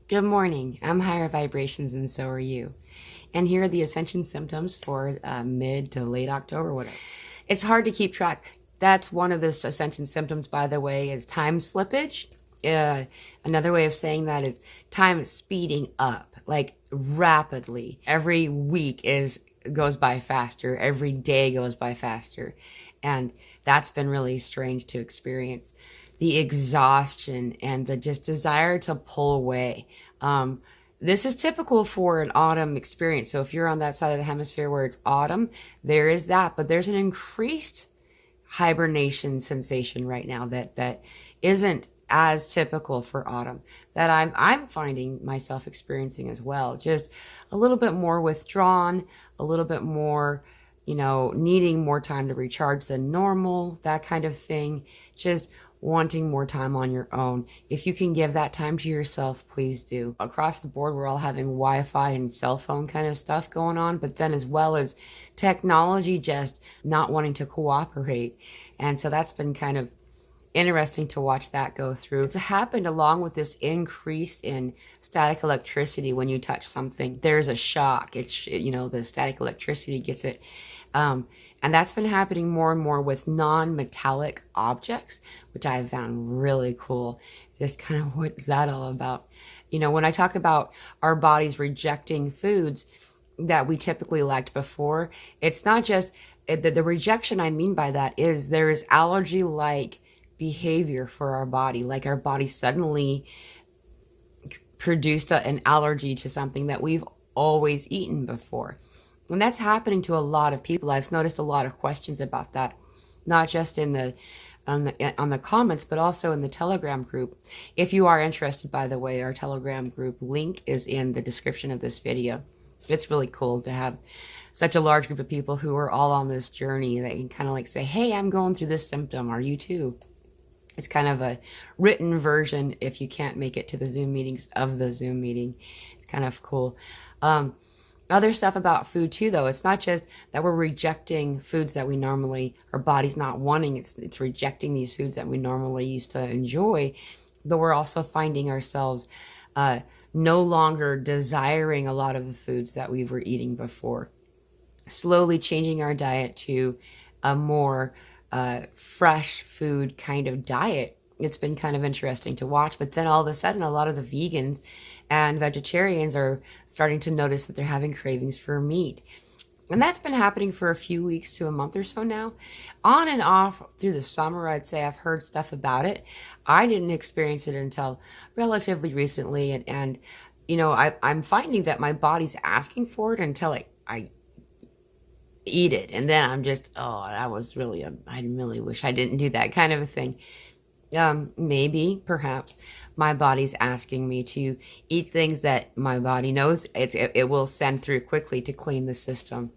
Good morning. I'm higher vibrations and so are you. And here are the Ascension Symptoms for mid to late October, whatever. It's hard to keep track. That's one of the Ascension Symptoms, by the way, is time slippage. Another way of saying that is time speeding up, like rapidly. Every week goes by faster. Every day goes by faster. And that's been really strange to experience. The exhaustion and the just desire to pull away. This is typical for an autumn experience. So if you're on that side of the hemisphere where it's autumn, there is that, but there's an increased hibernation sensation right now that isn't as typical for autumn, that I'm finding myself experiencing as well. Just a little bit more withdrawn, a little bit more, needing more time to recharge than normal, that kind of thing. Just wanting more time on your own. If you can give that time to yourself, please do. Across the board, we're all having Wi-Fi and cell phone kind of stuff going on, but then as well as technology just not wanting to cooperate. And so that's been kind of interesting to watch that go through. It's happened along with this increase in static electricity. When you touch something, there's a shock. It's, the static electricity gets it. And that's been happening more and more with non-metallic objects, which I have found really cool. Just kind of, what's that all about? When I talk about our bodies rejecting foods that we typically liked before, it's not just the rejection. I mean by that is there is allergy-like behavior for our body, like our body suddenly produced an allergy to something that we've always eaten before. And that's happening to a lot of people. I've noticed a lot of questions about that, not just on the comments, but also in the Telegram group. If you are interested, by the way, our Telegram group link is in the description of this video. It's really cool to have such a large group of people who are all on this journey that can kind of like say, hey, I'm going through this symptom. Are you too? It's kind of a written version if you can't make it to the Zoom meetings of the Zoom meeting. It's kind of cool. Other stuff about food too, though. It's not just that we're rejecting foods that we normally, our body's not wanting. It's rejecting these foods that we normally used to enjoy, but we're also finding ourselves no longer desiring a lot of the foods that we were eating before. Slowly changing our diet to a more fresh food kind of diet. It's been kind of interesting to watch, but then all of a sudden a lot of the vegans and vegetarians are starting to notice that they're having cravings for meat. And that's been happening for a few weeks to a month or so now. On and off through the summer, I'd say I've heard stuff about it. I didn't experience it until relatively recently, and I'm finding that my body's asking for it until I eat it, and then I'm just, that was really I really wish I didn't do that kind of a thing. Maybe, perhaps, my body's asking me to eat things that my body knows it will send through quickly to clean the system.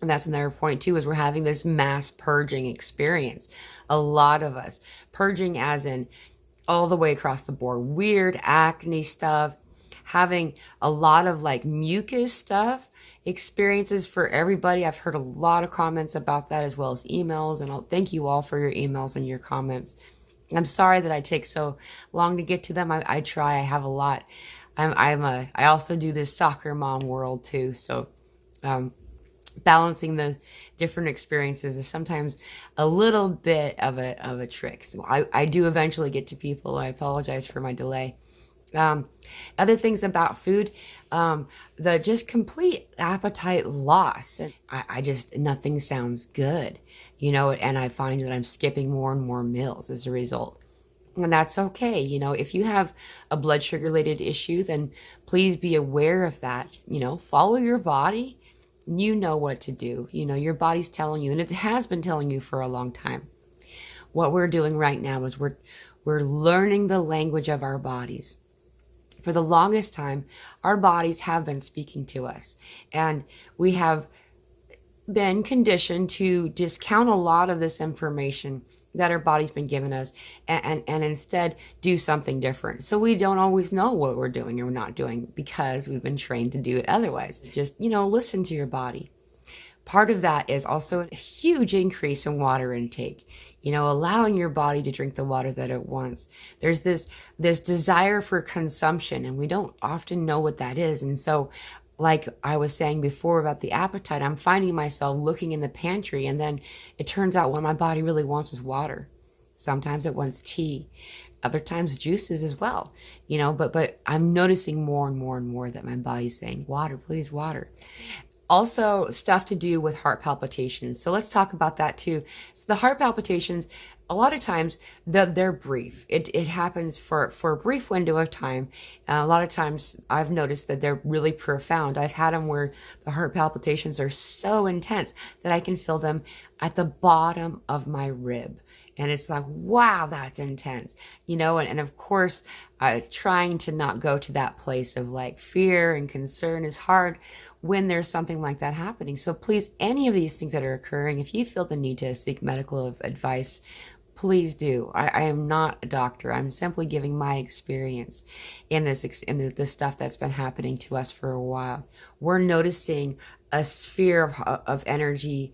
And that's another point too, is we're having this mass purging experience. A lot of us purging, as in all the way across the board, weird acne stuff, having a lot of like mucus stuff, experiences for everybody. I've heard a lot of comments about that, as well as emails, and I'll thank you all for your emails and your comments. I'm sorry that I take so long to get to them. I try. I have a lot. I also do this soccer mom world too. So, balancing the different experiences is sometimes a little bit of a trick. So I do eventually get to people. I apologize for my delay. Other things about food, the just complete appetite loss. I just, nothing sounds good, and I find that I'm skipping more and more meals as a result. And that's okay. If you have a blood sugar related issue, then please be aware of that. Follow your body. You know what to do. Your body's telling you, and it has been telling you for a long time. What we're doing right now is we're learning the language of our bodies. For the longest time, our bodies have been speaking to us, and we have been conditioned to discount a lot of this information that our body's been giving us and instead do something different. So we don't always know what we're doing or not doing because we've been trained to do it otherwise. Just, listen to your body. Part of that is also a huge increase in water intake, allowing your body to drink the water that it wants. There's this desire for consumption, and we don't often know what that is. And so, like I was saying before about the appetite, I'm finding myself looking in the pantry, and then it turns out what my body really wants is water. Sometimes it wants tea, other times juices as well, but I'm noticing more and more and more that my body's saying, water, please, water. Also, stuff to do with heart palpitations. So let's talk about that too. So the heart palpitations, a lot of times they're brief. It happens for a brief window of time. A lot of times I've noticed that they're really profound. I've had them where the heart palpitations are so intense that I can feel them at the bottom of my rib. And it's like, wow, that's intense, and of course, trying to not go to that place of like fear and concern is hard when there's something like that happening. So please, any of these things that are occurring, if you feel the need to seek medical advice, please do. I am not a doctor. I'm simply giving my experience in this stuff that's been happening to us for a while. We're noticing a sphere of energy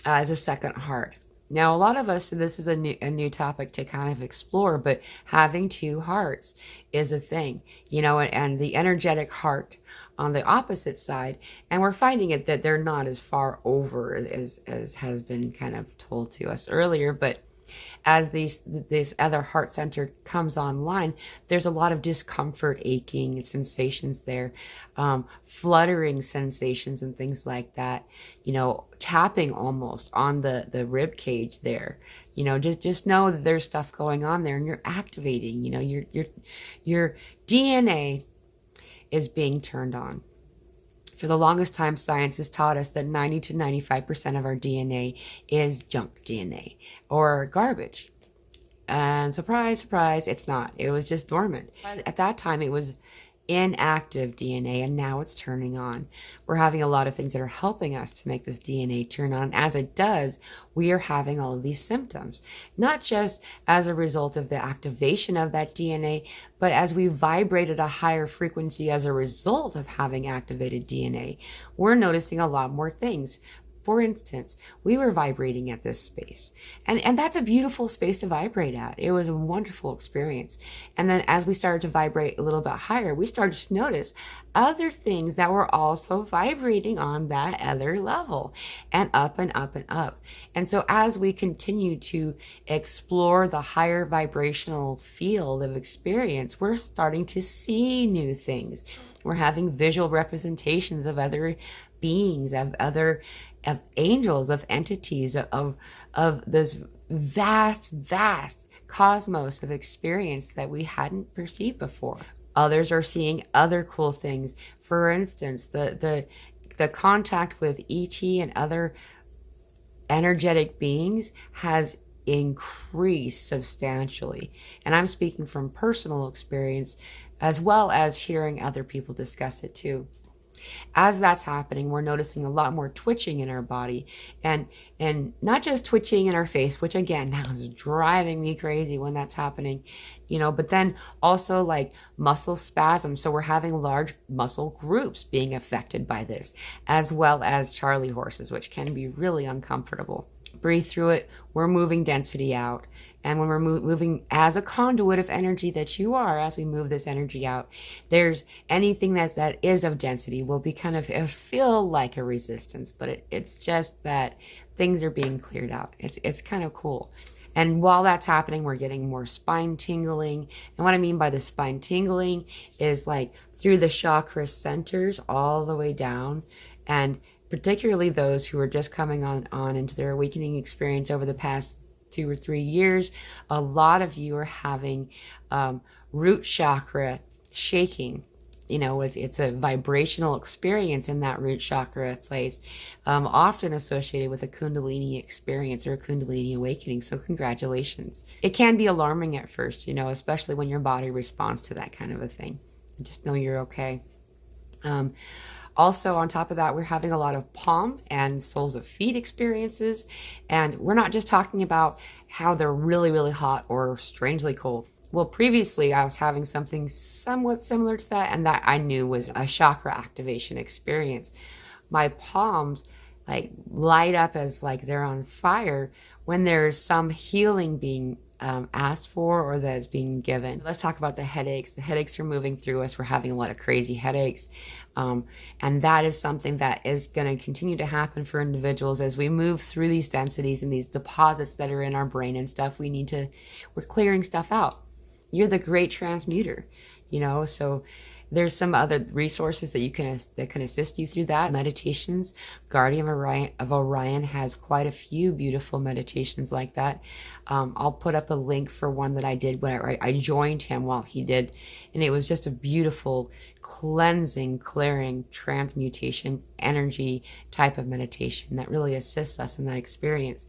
as a second heart. Now, a lot of us, this is a new topic to kind of explore, but having two hearts is a thing, and the energetic heart on the opposite side, and we're finding it that they're not as far over as has been kind of told to us earlier, but as this other heart center comes online, there's a lot of discomfort, aching sensations there, fluttering sensations and things like that, tapping almost on the rib cage there. Just know that there's stuff going on there, and you're activating, your DNA is being turned on. For the longest time, science has taught us that 90 to 95% of our DNA is junk DNA or garbage. And surprise, surprise, it's not. It was just dormant. At that time, it was inactive DNA, and now it's turning on. We're having a lot of things that are helping us to make this DNA turn on. As it does, we are having all of these symptoms, not just as a result of the activation of that DNA, but as we vibrate at a higher frequency as a result of having activated DNA, we're noticing a lot more things. For instance, we were vibrating at this space, and that's a beautiful space to vibrate at. It was a wonderful experience. And then as we started to vibrate a little bit higher, we started to notice other things that were also vibrating on that other level, and up and up and up. And so as we continue to explore the higher vibrational field of experience, we're starting to see new things. We're having visual representations of other beings, of angels, of entities, of this vast cosmos of experience that we hadn't perceived before. Others are seeing other cool things. For instance, the contact with ET and other energetic beings has increased substantially. And I'm speaking from personal experience as well as hearing other people discuss it too. As that's happening, we're noticing a lot more twitching in our body, and not just twitching in our face, which again, that was driving me crazy when that's happening, but then also like muscle spasms. So we're having large muscle groups being affected by this, as well as Charlie horses, which can be really uncomfortable. Breathe through it. We're moving density out. And when we're moving as a conduit of energy that you are, as we move this energy out, there's anything that is of density will be it'll feel like a resistance, but it's just that things are being cleared out. It's kind of cool. And while that's happening, we're getting more spine tingling. And what I mean by the spine tingling is like through the chakra centers all the way down, and particularly those who are just coming on into their awakening experience over the past 2 or 3 years, a lot of you are having root chakra shaking. It's a vibrational experience in that root chakra place, often associated with a Kundalini experience or a Kundalini awakening. So congratulations. It can be alarming at first, especially when your body responds to that kind of a thing. Just know you're okay. Also, on top of that, we're having a lot of palm and soles of feet experiences. And we're not just talking about how they're really, really hot or strangely cold. Well, previously I was having something somewhat similar to that, and that I knew was a chakra activation experience. My palms like light up as like they're on fire when there's some healing being asked for or that is being given. Let's talk about the headaches. The headaches are moving through us. We're having a lot of crazy headaches. And that is something that is going to continue to happen for individuals as we move through these densities and these deposits that are in our brain and stuff. We're clearing stuff out. You're the great transmuter, so there's some other resources that can assist you through that. Meditations. Guardian of Orion has quite a few beautiful meditations like that. I'll put up a link for one that I did when I joined him while he did, and it was just a beautiful cleansing, clearing, transmutation, energy type of meditation that really assists us in that experience.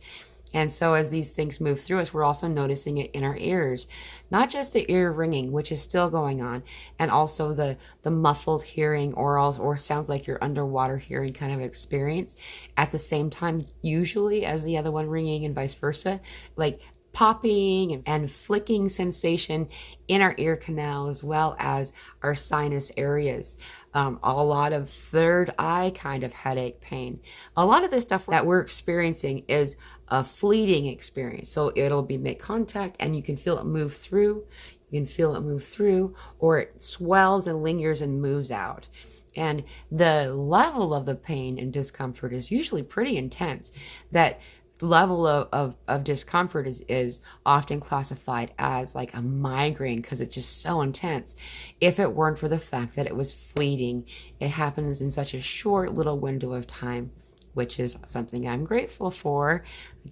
And so as these things move through us, we're also noticing it in our ears, not just the ear ringing, which is still going on, and also the muffled hearing or sounds like you're underwater hearing kind of experience at the same time, usually as the other one ringing and vice versa, like popping and flicking sensation in our ear canal as well as our sinus areas. A lot of third eye kind of headache pain. A lot of the stuff that we're experiencing is a fleeting experience. So it'll make contact and you can feel it move through. You can feel it move through, or it swells and lingers and moves out. And the level of the pain and discomfort is usually pretty intense. That level of discomfort is often classified as like a migraine because it's just so intense. If it weren't for the fact that it was fleeting, it happens in such a short little window of time, which is something I'm grateful for,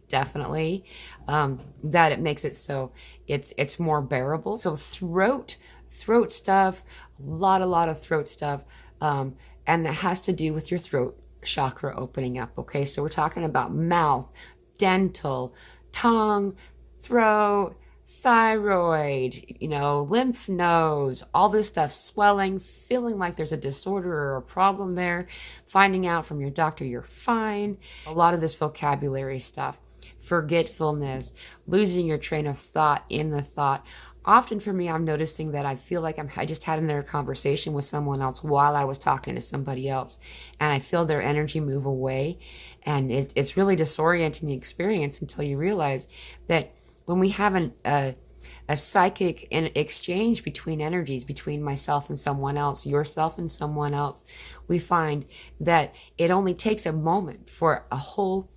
definitely, that it makes it so it's more bearable. So throat stuff, a lot of throat stuff, and it has to do with your throat chakra opening up. Okay, so we're talking about mouth, dental, tongue, throat, thyroid, lymph nodes, all this stuff, swelling, feeling like there's a disorder or a problem there, finding out from your doctor you're fine. A lot of this vocabulary stuff, forgetfulness, losing your train of thought in the thought. Often for me, I'm noticing that I feel like I just had another conversation with someone else while I was talking to somebody else, and I feel their energy move away, and it's really disorienting experience until you realize that when we have a psychic exchange between energies, between myself and someone else, yourself and someone else, we find that it only takes a moment for a whole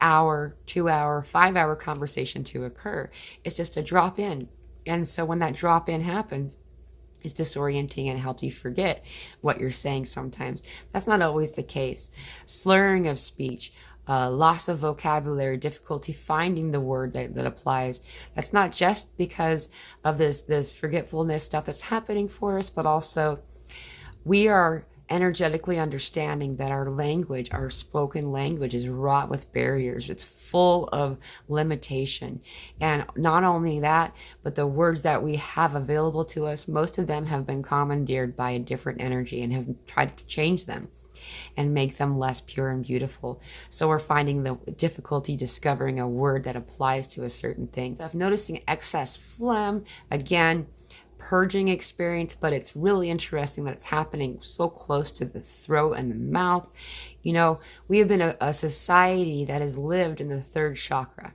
hour, 2 hour, 5 hour conversation to occur. It's just a drop in. And so when that drop in happens, it's disorienting and helps you forget what you're saying sometimes. That's not always the case. Slurring of speech, loss of vocabulary, difficulty finding the word that applies. That's not just because of this forgetfulness stuff that's happening for us, but also we are energetically understanding that our language, our spoken language, is wrought with barriers. It's full of limitation. And not only that, but the words that we have available to us, most of them have been commandeered by a different energy and have tried to change them and make them less pure and beautiful. So we're finding the difficulty discovering a word that applies to a certain thing. So I'm noticing excess phlegm, again, purging experience, but it's really interesting that it's happening so close to the throat and the mouth. We have been a society that has lived in the third chakra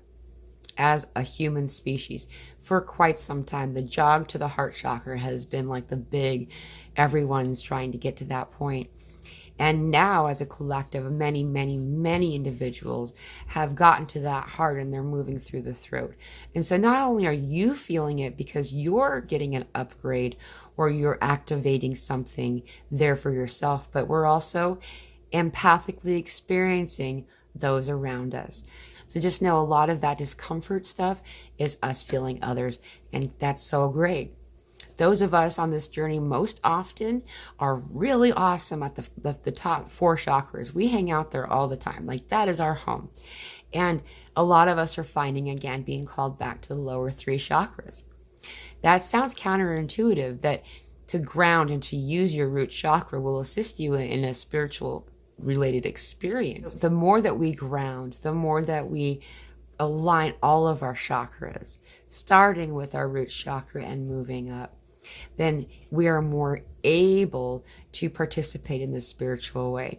as a human species for quite some time. The jog to the heart chakra has been like the big, everyone's trying to get to that point. And now, as a collective, many, many, many individuals have gotten to that heart and they're moving through the throat. And so not only are you feeling it because you're getting an upgrade or you're activating something there for yourself, but we're also empathically experiencing those around us. So just know a lot of that discomfort stuff is us feeling others, and that's so great. Those of us on this journey most often are really awesome at the top 4 chakras. We hang out there all the time. Like, that is our home. And a lot of us are finding, again, being called back to the lower 3 chakras. That sounds counterintuitive, that to ground and to use your root chakra will assist you in a spiritual related experience. The more that we ground, the more that we align all of our chakras, starting with our root chakra and moving up, then we are more able to participate in the spiritual way.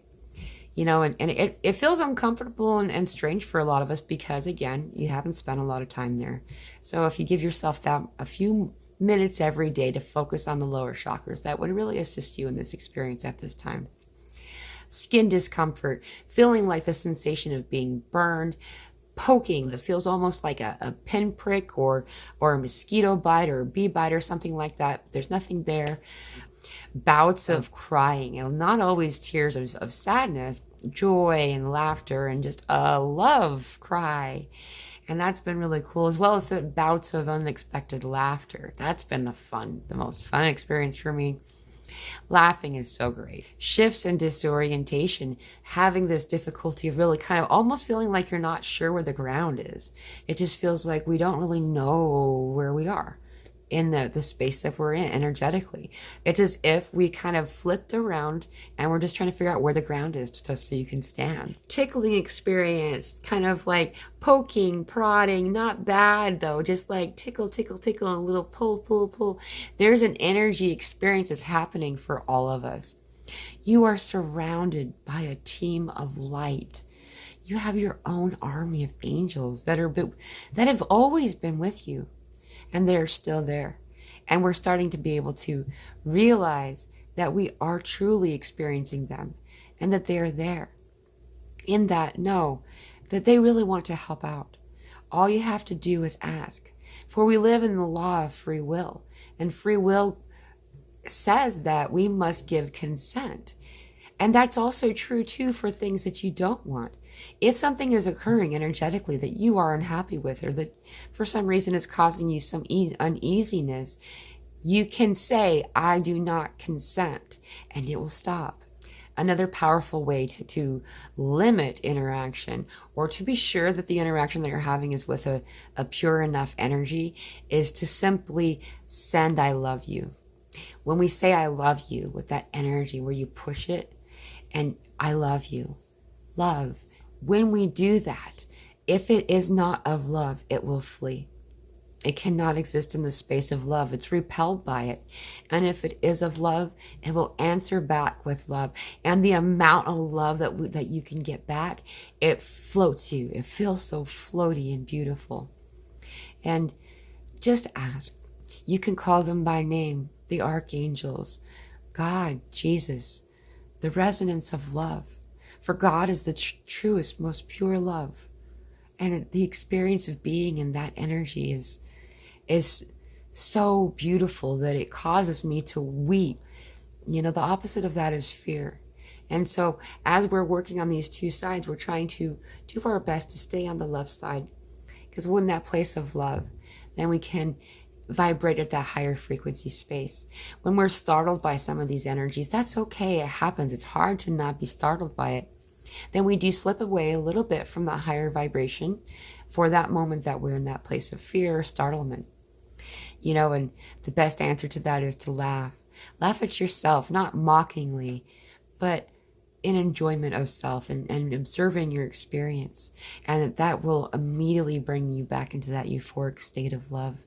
And it feels uncomfortable and strange for a lot of us because, again, you haven't spent a lot of time there. So if you give yourself that a few minutes every day to focus on the lower chakras, that would really assist you in this experience at this time. Skin discomfort, feeling like the sensation of being burned, poking that feels almost like a pinprick or a mosquito bite or a bee bite or something like that. There's nothing there. Bouts of crying, and not always tears of sadness, joy and laughter and just a love cry. And that's been really cool, as well as the bouts of unexpected laughter. That's been the most fun experience for me. Laughing is so great. Shifts and disorientation, having this difficulty of really kind of almost feeling like you're not sure where the ground is. It just feels like we don't really know where we are in the space that we're in energetically. It's as if we kind of flipped around and we're just trying to figure out where the ground is just so you can stand. Tickling experience, kind of like poking, prodding, not bad though, just like tickle, tickle, tickle, a little pull, pull, pull. There's an energy experience that's happening for all of us. You are surrounded by a team of light. You have your own army of angels that have always been with you. And they're still there. And we're starting to be able to realize that we are truly experiencing them and that they are there. In that, know that they really want to help out. All you have to do is ask. For we live in the law of free will. And free will says that we must give consent. And that's also true, too, for things that you don't want. If something is occurring energetically that you are unhappy with, or that for some reason is causing you some uneasiness, you can say, I do not consent, and it will stop. Another powerful way to limit interaction, or to be sure that the interaction that you're having is with a pure enough energy, is to simply send I love you. When we say I love you with that energy where you push it, and I love you, love. When we do that, if it is not of love, it will flee. It cannot exist in the space of love. It's repelled by it. And if it is of love, it will answer back with love. And the amount of love that you can get back, it floats you. It feels so floaty and beautiful. And just ask. You can call them by name, the archangels, God, Jesus, the resonance of love. For God is the truest, most pure love. And the experience of being in that energy is so beautiful that it causes me to weep. The opposite of that is fear. And so as we're working on these two sides, we're trying to do our best to stay on the love side. Because when that place of love, then we can vibrate at that higher frequency space. When we're startled by some of these energies, that's okay. It happens. It's hard to not be startled by it. Then we do slip away a little bit from that higher vibration for that moment that we're in that place of fear or startlement. And the best answer to that is to laugh. Laugh at yourself, not mockingly, but in enjoyment of self and observing your experience. And that will immediately bring you back into that euphoric state of love.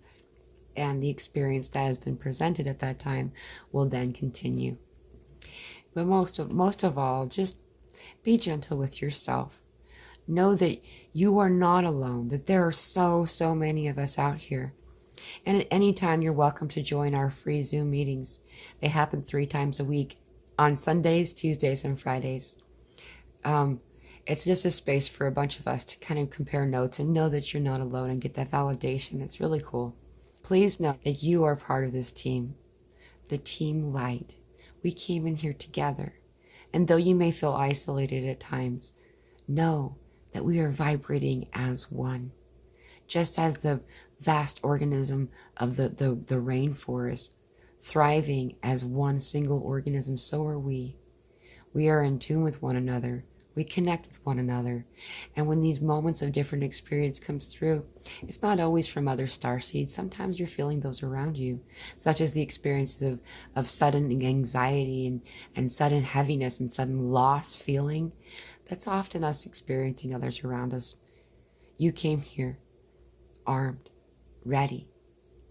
And the experience that has been presented at that time will then continue. But most of all, just be gentle with yourself. Know that you are not alone, that there are so many of us out here. And at any time, you're welcome to join our free Zoom meetings. They happen 3 times a week on Sundays, Tuesdays, and Fridays. It's just a space for a bunch of us to kind of compare notes and know that you're not alone and get that validation. It's really cool. Please know that you are part of this team, the Team Light. We came in here together. And though you may feel isolated at times, know that we are vibrating as one. Just as the vast organism of the rainforest, thriving as one single organism, so are we. We are in tune with one another. We connect with one another. And when these moments of different experience comes through, it's not always from other starseeds. Sometimes you're feeling those around you, such as the experiences of sudden anxiety and sudden heaviness and sudden loss feeling. That's often us experiencing others around us. You came here armed, ready,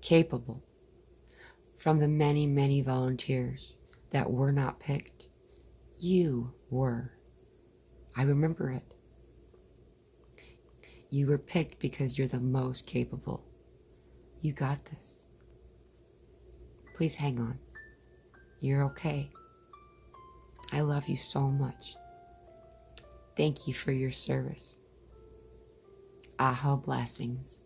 capable. From the many volunteers that were not picked, you were. I remember it. You were picked because you're the most capable. You got this. Please hang on. You're okay. I love you so much. Thank you for your service. Aha blessings.